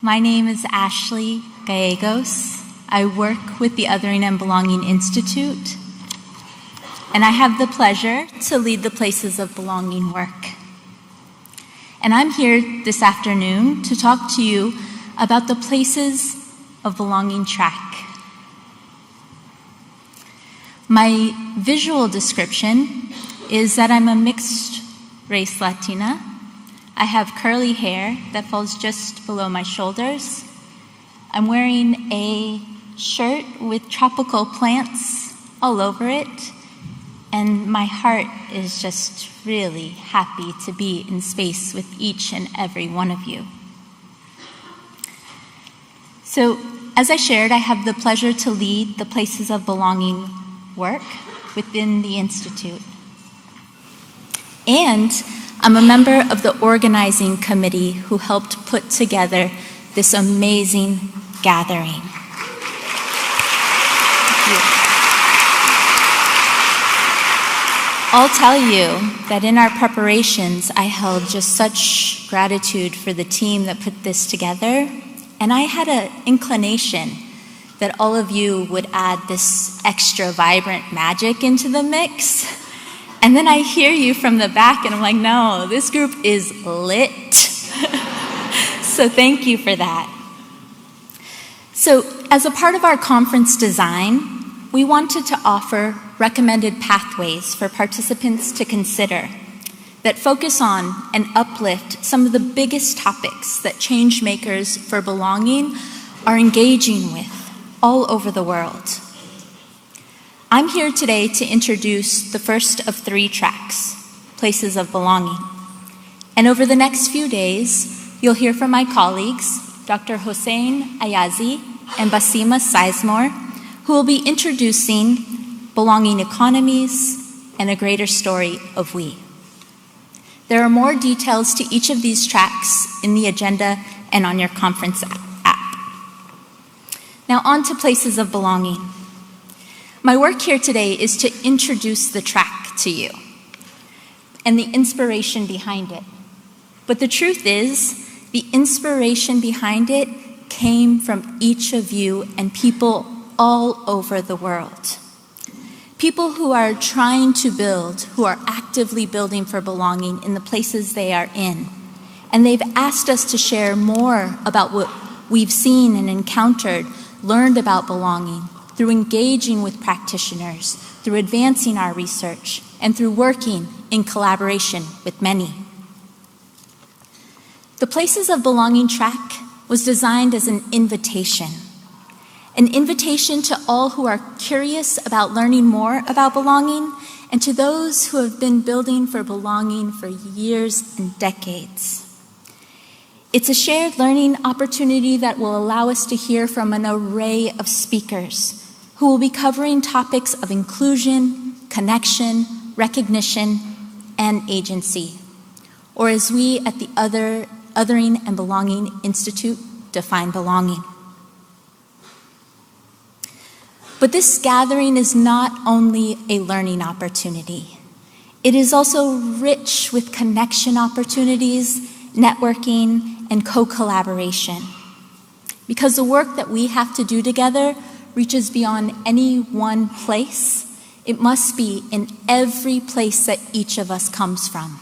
My name is Ashley Gallegos. I work with the Othering and Belonging Institute, and I have the pleasure to lead the Places of Belonging work. And I'm here this afternoon to talk to you about the Places of Belonging track. My visual description is that I'm a mixed race Latina. I have curly hair that falls just below my shoulders. I'm wearing a shirt with tropical plants all over it, and my heart is just really happy to be in space with each and every one of you. So, as I shared, I have the pleasure to lead the Places of Belonging work within the Institute. And I'm a member of the organizing committee who helped put together this amazing gathering. I'll tell you that in our preparations, I held just such gratitude for the team that put this together, and I had an inclination that all of you would add this extra vibrant magic into the mix. And then I hear you from the back, and I'm like, no, this group is lit. So thank you for that. So as a part of our conference design, we wanted to offer recommended pathways for participants to consider that focus on and uplift some of the biggest topics that change makers for belonging are engaging with all over the world. I'm here today to introduce the first of 3 tracks, Places of Belonging. And over the next few days, you'll hear from my colleagues, Dr. Hossein Ayazi and Basima Sizemore, who will be introducing belonging economies and a greater story of we. There are more details to each of these tracks in the agenda and on your conference app. Now on to Places of Belonging. My work here today is to introduce the track to you and the inspiration behind it. But the truth is, the inspiration behind it came from each of you and people all over the world. People who are trying to build, who are actively building for belonging in the places they are in. And they've asked us to share more about what we've seen and encountered, learned about belonging, through engaging with practitioners, through advancing our research, and through working in collaboration with many. The Places of Belonging track was designed as an invitation to all who are curious about learning more about belonging, and to those who have been building for belonging for years and decades. It's a shared learning opportunity that will allow us to hear from an array of speakers who will be covering topics of inclusion, connection, recognition, and agency, or as we at the Othering and Belonging Institute define belonging. But this gathering is not only a learning opportunity. It is also rich with connection opportunities, networking, and co-collaboration. Because the work that we have to do together reaches beyond any one place. It must be in every place that each of us comes from.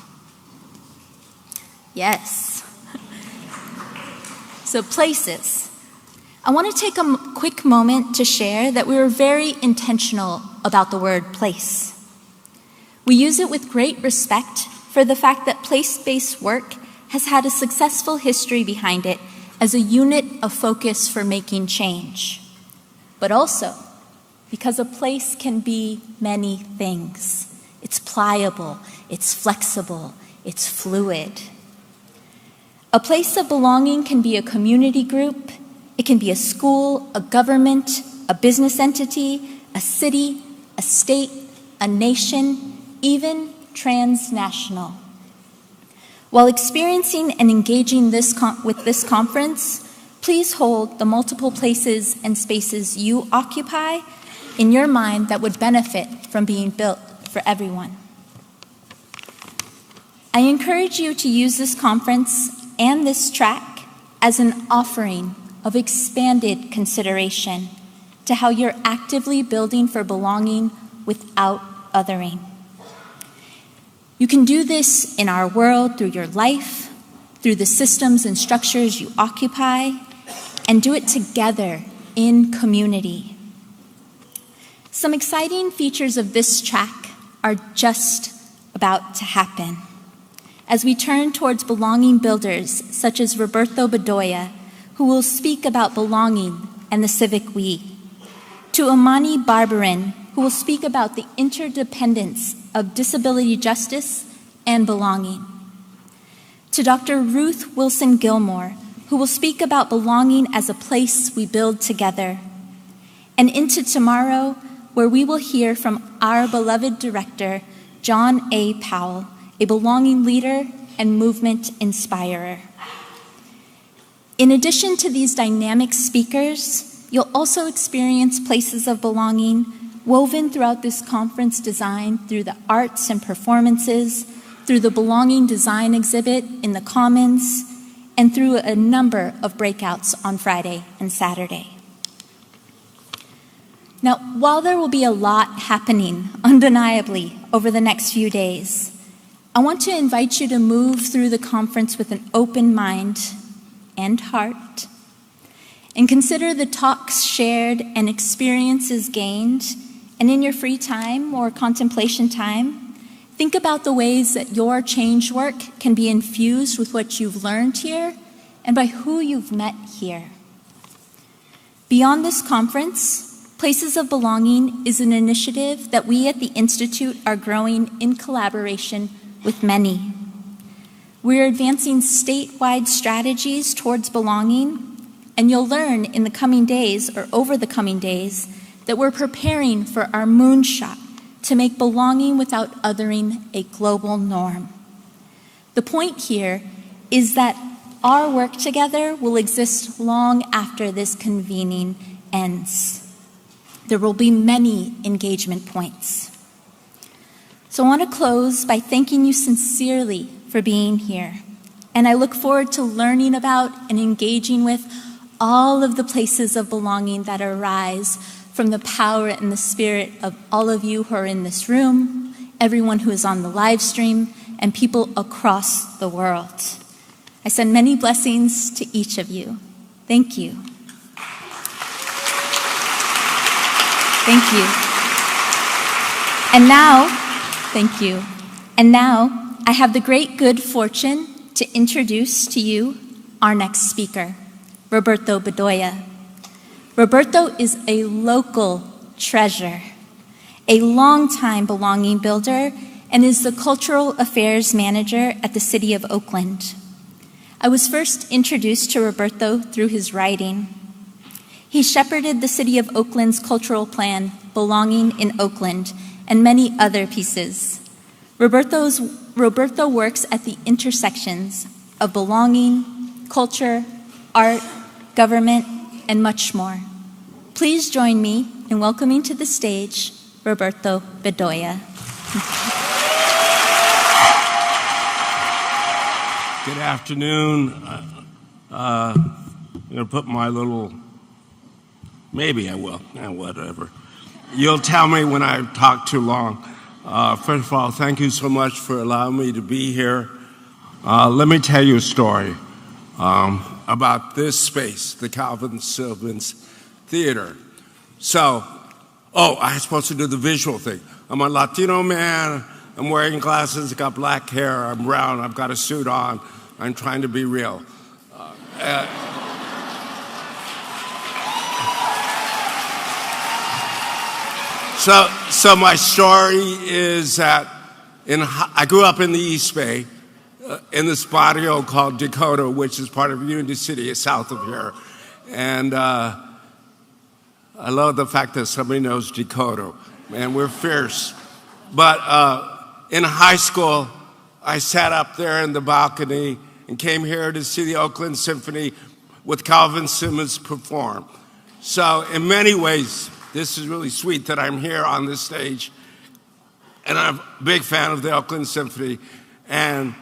Yes. So places. I want to take a quick moment to share that we were very intentional about the word place. We use it with great respect for the fact that place-based work has had a successful history behind it as a unit of focus for making change. But also because a place can be many things. It's pliable, it's flexible, it's fluid. A place of belonging can be a community group, it can be a school, a government, a business entity, a city, a state, a nation, even transnational. While experiencing and engaging with this conference, please hold the multiple places and spaces you occupy in your mind that would benefit from being built for everyone. I encourage you to use this conference and this track as an offering of expanded consideration to how you're actively building for belonging without othering. You can do this in our world through your life, through the systems and structures you occupy, and do it together in community. Some exciting features of this track are just about to happen as we turn towards belonging builders such as Roberto Bedoya, who will speak about belonging and the civic we, to Amani Barbarin, who will speak about the interdependence of disability justice and belonging, to Dr. Ruth Wilson Gilmore, who will speak about belonging as a place we build together, and into tomorrow, where we will hear from our beloved director, John A. Powell, a belonging leader and movement inspirer. In addition to these dynamic speakers, you'll also experience places of belonging woven throughout this conference designed through the arts and performances, through the Belonging Design exhibit in the Commons, and through a number of breakouts on Friday and Saturday. Now, while there will be a lot happening, undeniably, over the next few days, I want to invite you to move through the conference with an open mind and heart, and consider the talks shared and experiences gained, and in your free time or contemplation time, think about the ways that your change work can be infused with what you've learned here and by who you've met here. Beyond this conference, Places of Belonging is an initiative that we at the Institute are growing in collaboration with many. We're advancing statewide strategies towards belonging, and you'll learn in the coming days or over the coming days that we're preparing for our moonshot to make belonging without othering a global norm. The point here is that our work together will exist long after this convening ends. There will be many engagement points. So I want to close by thanking you sincerely for being here. And I look forward to learning about and engaging with all of the places of belonging that arise from the power and the spirit of all of you who are in this room, everyone who is on the live stream, and people across the world. I send many blessings to each of you. Thank you. Thank you. And now, thank you. And now, I have the great good fortune to introduce to you our next speaker, Roberto Bedoya. Roberto is a local treasure, a longtime belonging builder, and is the Cultural Affairs Manager at the City of Oakland. I was first introduced to Roberto through his writing. He shepherded the City of Oakland's cultural plan, Belonging in Oakland, and many other pieces. Roberto works at the intersections of belonging, culture, art, government, and much more. Please join me in welcoming to the stage Roberto Bedoya. Good afternoon. I'm going to put my little, maybe I will, whatever. You'll tell me when I talk too long. First of all, thank you so much for allowing me to be here. Let me tell you a story about this space, the Calvin Sylvans Theater. So, I was supposed to do the visual thing. I'm a Latino man, I'm wearing glasses, I've got black hair, I'm brown, I've got a suit on, I'm trying to be real. So my story is that I grew up in the East Bay, in this barrio called Dakota, which is part of Unity City, south of here. And I love the fact that somebody knows Dakota. Man, we're fierce. But in high school, I sat up there in the balcony and came here to see the Oakland Symphony with Calvin Simmons perform. So in many ways, this is really sweet that I'm here on this stage. And I'm a big fan of the Oakland Symphony. And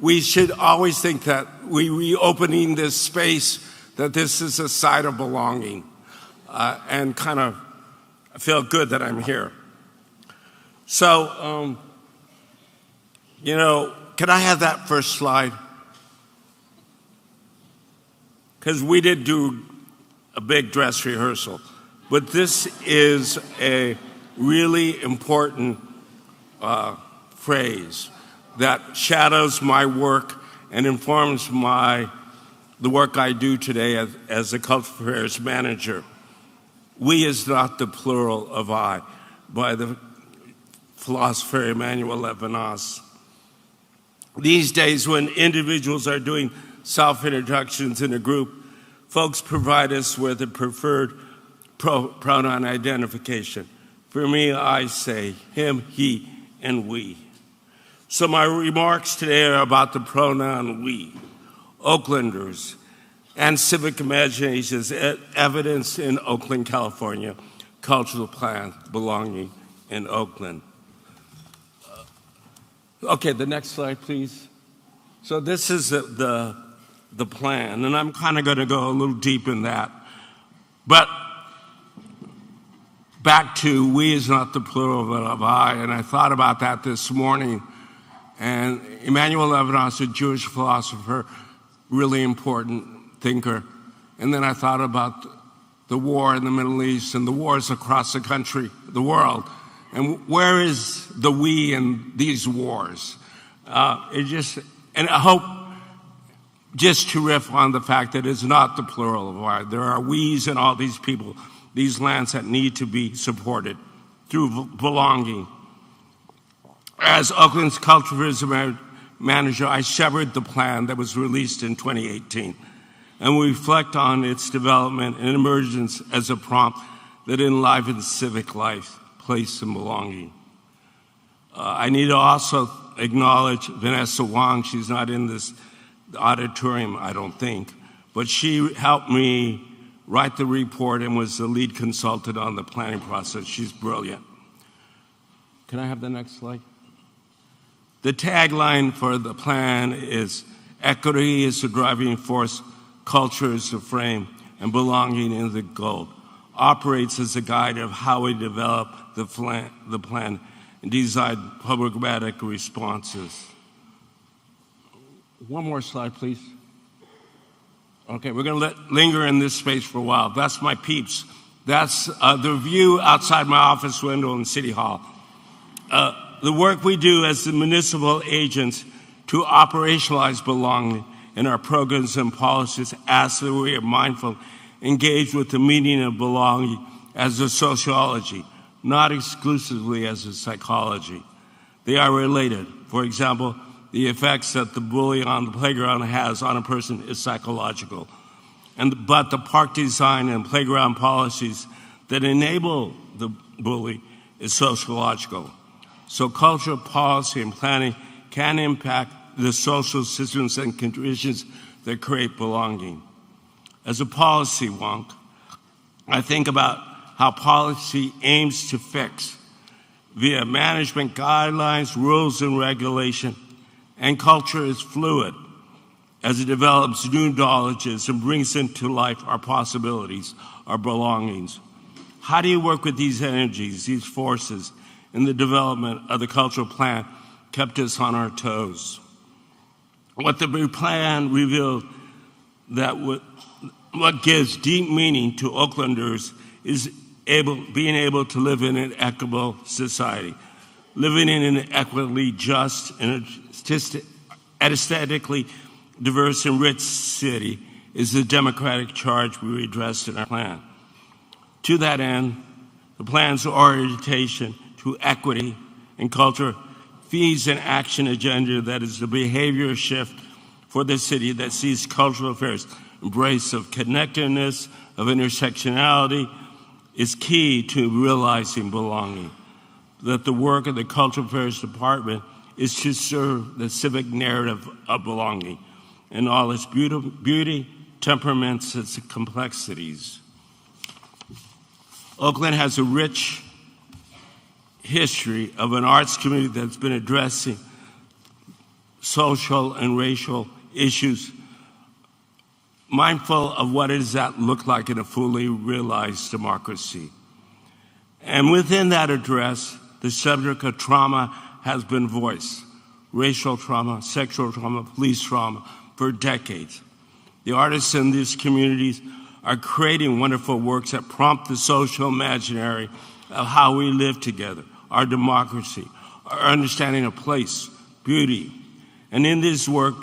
we should always think that we reopening this space, that this is a site of belonging, and kind of feel good that I'm here. So, can I have that first slide? Because we did do a big dress rehearsal, but this is a really important phrase that shadows my work and informs the work I do today as a cultural affairs manager. We is not the plural of I, by the philosopher Emmanuel Levinas. These days, when individuals are doing self-introductions in a group, folks provide us with a preferred pronoun identification. For me, I say him, he, and we. So my remarks today are about the pronoun we, Oaklanders, and civic imaginations evidenced in Oakland, California, cultural plan belonging in Oakland. Okay, the next slide, please. So this is the plan, and I'm kind of going to go a little deep in that. But back to we is not the plural of I, and I thought about that this morning. And Emmanuel Levinas, a Jewish philosopher, really important thinker. And then I thought about the war in the Middle East and the wars across the country, the world. And where is the we in these wars? And I hope just to riff on the fact that it's not the plural of I. There are we's and all these people, these lands that need to be supported through belonging. As Oakland's cultural tourism manager, I shepherded the plan that was released in 2018, and we reflect on its development and emergence as a prompt that enlivens civic life, place, and belonging. I need to also acknowledge Vanessa Wong. She's not in this auditorium, I don't think, but she helped me write the report and was the lead consultant on the planning process. She's brilliant. Can I have the next slide? The tagline for the plan is equity is the driving force, culture is the frame, and belonging is the goal. Operates as a guide of how we develop the plan and design programmatic responses. One more slide, please. Okay, we're going to linger in this space for a while. That's my peeps. That's the view outside my office window in City Hall. The work we do as the municipal agents to operationalize belonging in our programs and policies asks that we are mindful, engage with the meaning of belonging as a sociology, not exclusively as a psychology. They are related. For example, the effects that the bully on the playground has on a person is psychological. But the park design and playground policies that enable the bully is sociological. So cultural policy and planning can impact the social systems and conditions that create belonging. As a policy wonk, I think about how policy aims to fix via management guidelines, rules, and regulation, and culture is fluid as it develops new knowledges and brings into life our possibilities, our belongings. How do you work with these energies, these forces, in the development of the cultural plan kept us on our toes? What the plan revealed that what gives deep meaning to Oaklanders is being able to live in an equitable society. Living in an equitably just and aesthetically diverse and rich city is the democratic charge we addressed in our plan. To that end, the plan's orientation to equity and culture feeds an action agenda that is the behavior shift for the city that sees cultural affairs embrace of connectedness, of intersectionality, is key to realizing belonging. That the work of the Cultural Affairs Department is to serve the civic narrative of belonging in all its beauty, temperaments, its complexities. Oakland has a rich history of an arts community that's been addressing social and racial issues, mindful of what does that look like in a fully realized democracy. And within that address, the subject of trauma has been voiced. Racial trauma, sexual trauma, police trauma, for decades. The artists in these communities are creating wonderful works that prompt the social imaginary of how we live together, our democracy, our understanding of place, beauty. And in this work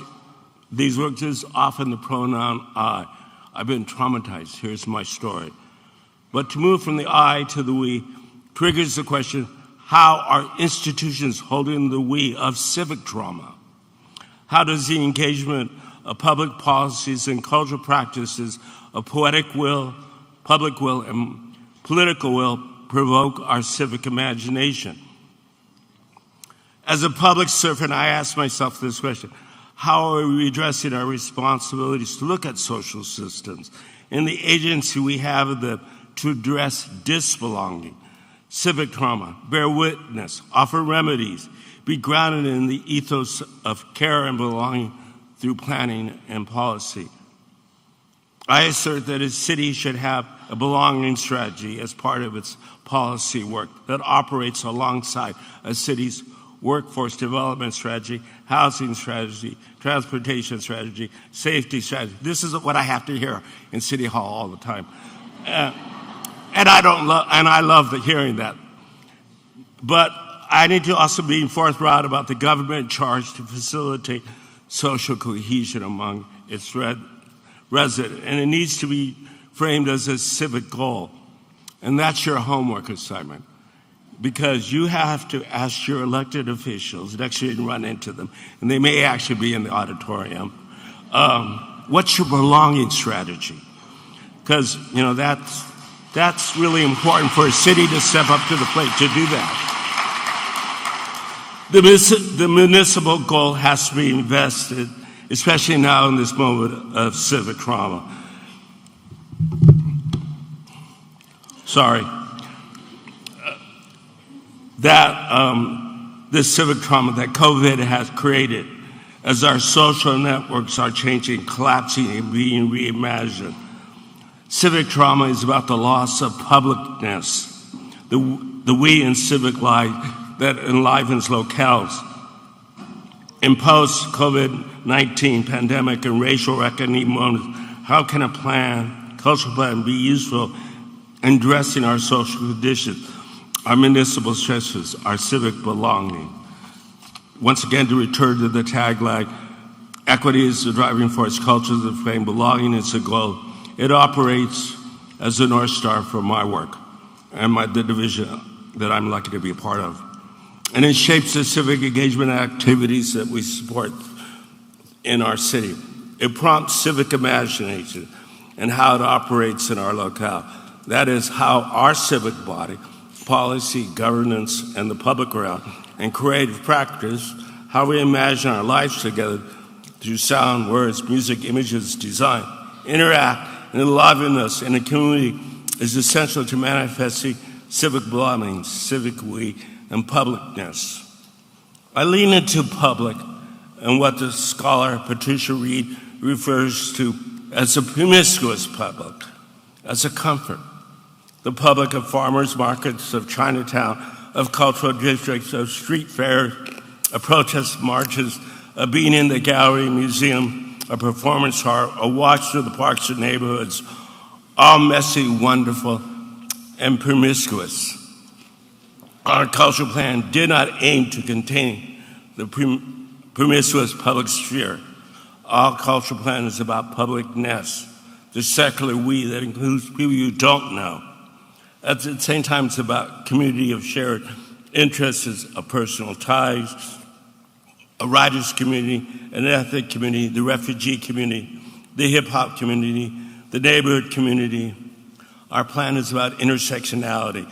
is often the pronoun I. I've been traumatized, here's my story. But to move from the I to the we triggers the question, how are institutions holding the we of civic trauma? How does the engagement of public policies and cultural practices of poetic will, public will, and political will provoke our civic imagination? As a public servant, I ask myself this question: how are we addressing our responsibilities to look at social systems and the agency we have to address disbelonging, civic trauma, bear witness, offer remedies, be grounded in the ethos of care and belonging through planning and policy? I assert that a city should have a belonging strategy as part of its policy work that operates alongside a city's workforce development strategy, housing strategy, transportation strategy, safety strategy. This is what I have to hear in City Hall all the time. And I love hearing that. But I need to also be forthright about the government charged to facilitate social cohesion among its residents. And it needs to be framed as a civic goal. And that's your homework assignment. Because you have to ask your elected officials, next year you run into them, and they may actually be in the auditorium, what's your belonging strategy? Because, you know, that's really important for a city to step up to the plate to do that. The municipal goal has to be invested, especially now in this moment of civic trauma. Sorry. This civic trauma that COVID has created as our social networks are changing, collapsing, and being reimagined. Civic trauma is about the loss of publicness, the we in civic life that enlivens locales. In post-COVID-19 pandemic and racial reckoning moments, how can a cultural plan be useful in addressing our social conditions, our municipal stresses, our civic belonging? Once again, to return to the tagline, equity is the driving force, culture is the frame, belonging is the goal. It operates as the North Star for my work and the division that I'm lucky to be a part of. And it shapes the civic engagement activities that we support in our city. It prompts civic imagination and how it operates in our locale. That is how our civic body, policy, governance, and the public realm, and creative practice, how we imagine our lives together through sound, words, music, images, design, interact, and enliven us in a community is essential to manifesting civic belonging, civic we, and publicness. I lean into public and what the scholar Patricia Reed refers to as a promiscuous public, as a comfort. The public of farmers markets, of Chinatown, of cultural districts, of street fairs, of protest marches, of being in the gallery, museum, a performance art, a watch through the parks and neighborhoods, all messy, wonderful, and promiscuous. Our cultural plan did not aim to contain the promiscuous public sphere. Our cultural plan is about publicness, the secular we that includes people you don't know. At the same time, it's about community of shared interests, of personal ties, a writers community, an ethnic community, the refugee community, the hip-hop community, the neighborhood community. Our plan is about intersectionality,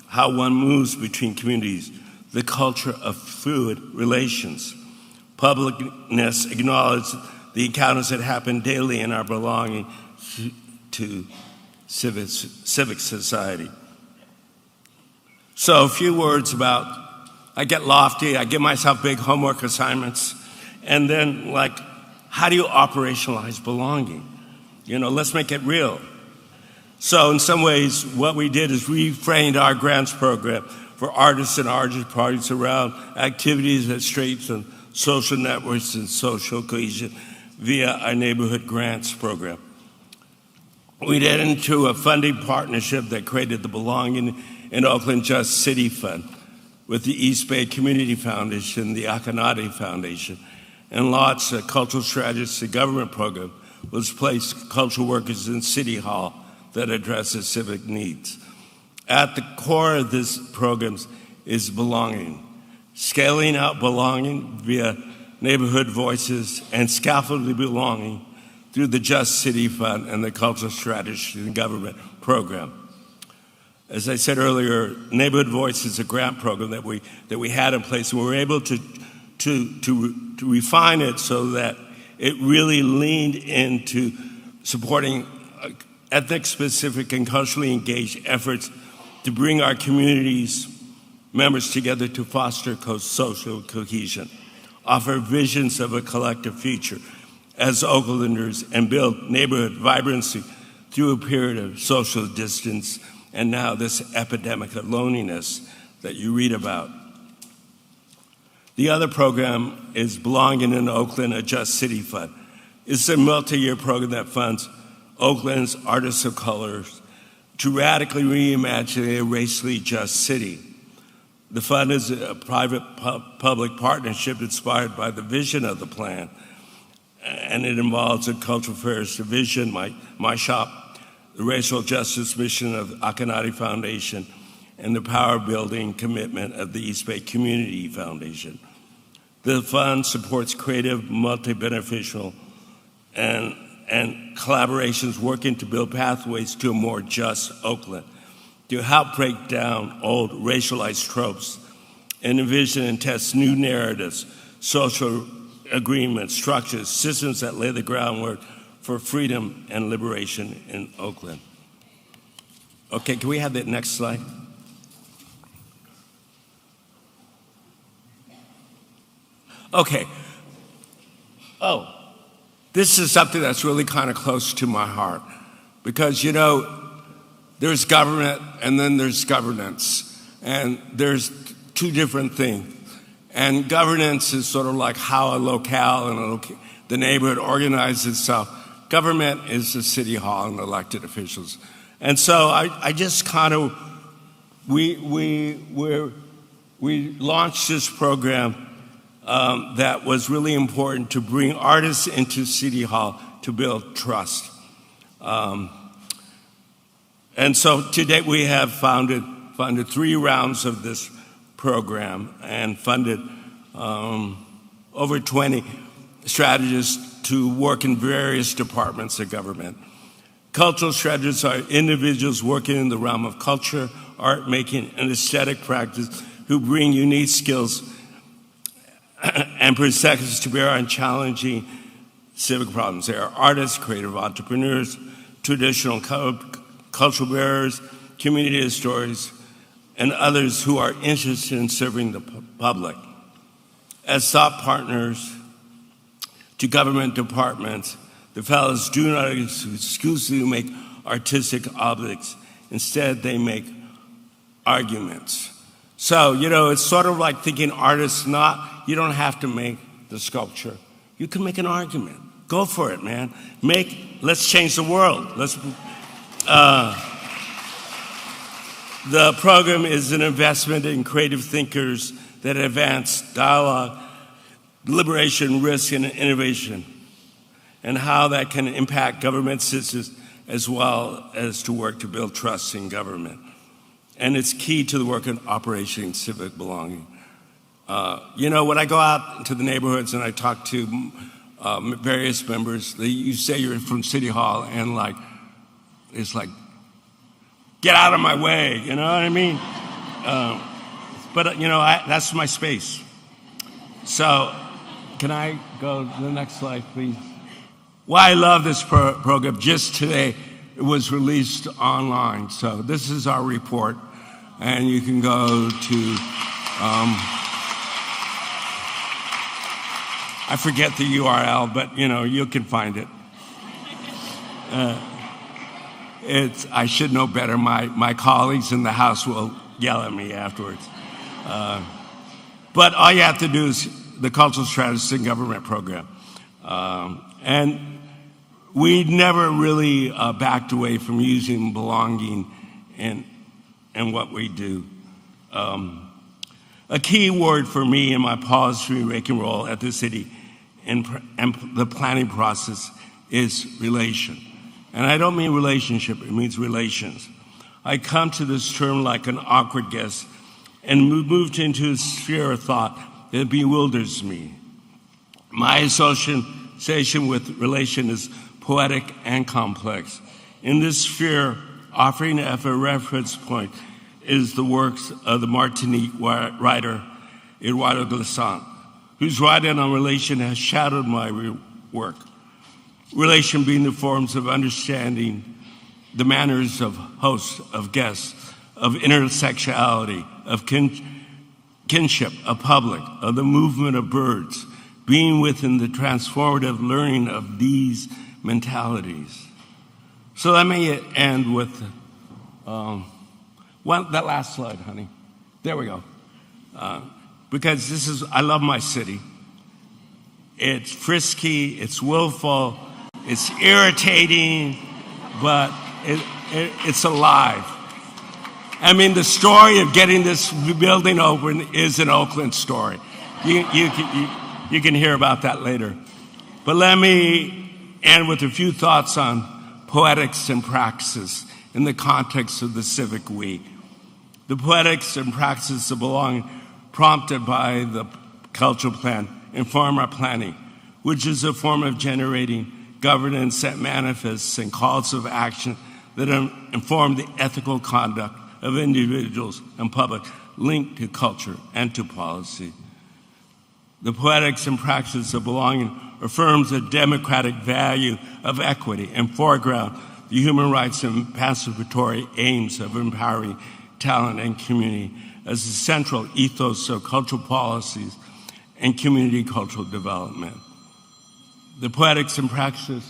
how one moves between communities, the culture of fluid relations. Publicness acknowledges the encounters that happen daily in our belonging to civic society. So a few words about, I get lofty, I give myself big homework assignments, And then, like, how do you operationalize belonging? You know, let's make it real. So in some ways, what we did is reframed our grants program for artists and artist parties around activities that strengthen social networks and social cohesion via our neighborhood grants program. We did into a funding partnership that created the Belonging in Oakland Just City Fund with the East Bay Community Foundation, the Akanadi Foundation, and launched a cultural strategist and government program which placed cultural workers in City Hall that addresses civic needs. At the core of this program is belonging, scaling out belonging via neighborhood voices and scaffolding belonging through the Just City Fund and the Cultural Strategy and Government Program. As I said earlier, Neighborhood Voice is a grant program that we had in place, and we were able to refine it so that it really leaned into supporting ethnic-specific and culturally engaged efforts to bring our communities members together to foster social cohesion, offer visions of a collective future as Oaklanders, and build neighborhood vibrancy through a period of social distance and now this epidemic of loneliness that you read about. The other program is Belonging in Oakland, a Just City Fund. It's a multi-year program that funds Oakland's artists of color to radically reimagine a racially just city. The fund is a private-public partnership inspired by the vision of the plan, and it involves the Cultural Affairs Division, my shop, the Racial Justice Mission of Akanadi Foundation, and the power building commitment of the East Bay Community Foundation. The fund supports creative, multi-beneficial, and collaborations working to build pathways to a more just Oakland, to help break down old racialized tropes and envision and test new narratives, social agreements, structures, systems that lay the groundwork for freedom and liberation in Oakland. Okay, can we have that next slide? Okay. Oh, this is something that's really kind of close to my heart because, you know, there's government and then there's governance, and there's two different things. And governance is sort of like how a locale and the neighborhood organizes itself. Government is the city hall and elected officials. And so I just kind of, we launched this program that was really important to bring artists into City Hall to build trust. And so to date we have funded 3 rounds of this program and funded over 20 strategists to work in various departments of government. Cultural strategists are individuals working in the realm of culture, art making, and aesthetic practice who bring unique skills and perspectives to bear on challenging civic problems. They are artists, creative entrepreneurs, traditional cultural bearers, community historians, and others who are interested in serving the public. As thought partners to government departments, the fellows do not exclusively make artistic objects. Instead, they make arguments. So, you know, it's sort of like thinking artists you don't have to make the sculpture. You can make an argument. Go for it, man. Let's change the world. The program is an investment in creative thinkers that advance dialogue, liberation, risk, and innovation, and how that can impact government systems as well as to work to build trust in government. And it's key to the work in Operation Civic Belonging. You know, when I go out into the neighborhoods and I talk to various members, you say you're from City Hall, and it's like, get out of my way, you know what I mean? But you know, that's my space. So, can I go to the next slide, please? Why I love this program, just today, it was released online. So this is our report, and you can go to, I forget the URL, but you can find it. I should know better. My colleagues in the House will yell at me afterwards. But all you have to do is the Cultural Strategist in Government program. And we never really backed away from using belonging in what we do. A key word for me in my policy-making role at the city and the planning process is relation. And I don't mean relationship, it means relations. I come to this term like an awkward guest and moved into a sphere of thought that bewilders me. My association with relation is poetic and complex. In this sphere, offering as a reference point is the works of the Martinique writer Eduardo Glissant, whose writing on relation has shadowed my work. Relation being the forms of understanding, the manners of hosts, of guests, of intersectionality, of kinship, of public, of the movement of birds, being within the transformative learning of these mentalities. So let me end with that last slide, honey. There we go. Because I love my city. It's frisky, it's willful, it's irritating, but it's alive. I mean, the story of getting this building open is an Oakland story. You can hear about that later. But let me end with a few thoughts on poetics and praxis in the context of the Civic we. The poetics and praxis of belonging prompted by the cultural plan inform our planning, which is a form of generating governance that manifests in calls of action that inform the ethical conduct of individuals and public linked to culture and to policy. The poetics and praxis of belonging affirms the democratic value of equity and foreground the human rights and emancipatory aims of empowering talent and community as the central ethos of cultural policies and community cultural development. The poetics and praxis,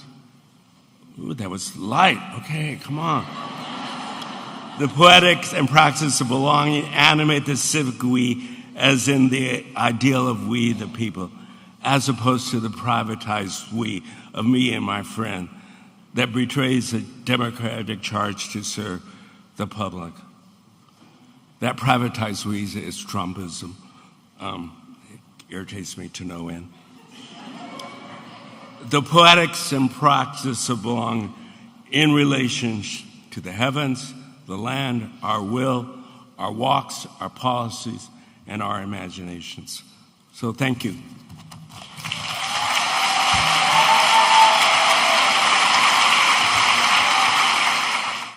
ooh, that was light, okay, come on. The poetics and praxis of belonging animate the civic we as in the ideal of we the people, as opposed to the privatized we of me and my friend that betrays a democratic charge to serve the public. That privatized we is Trumpism. It irritates me to no end. The poetics and praxis of belonging in relation to the heavens, the land, our will, our walks, our policies, and our imaginations. So thank you.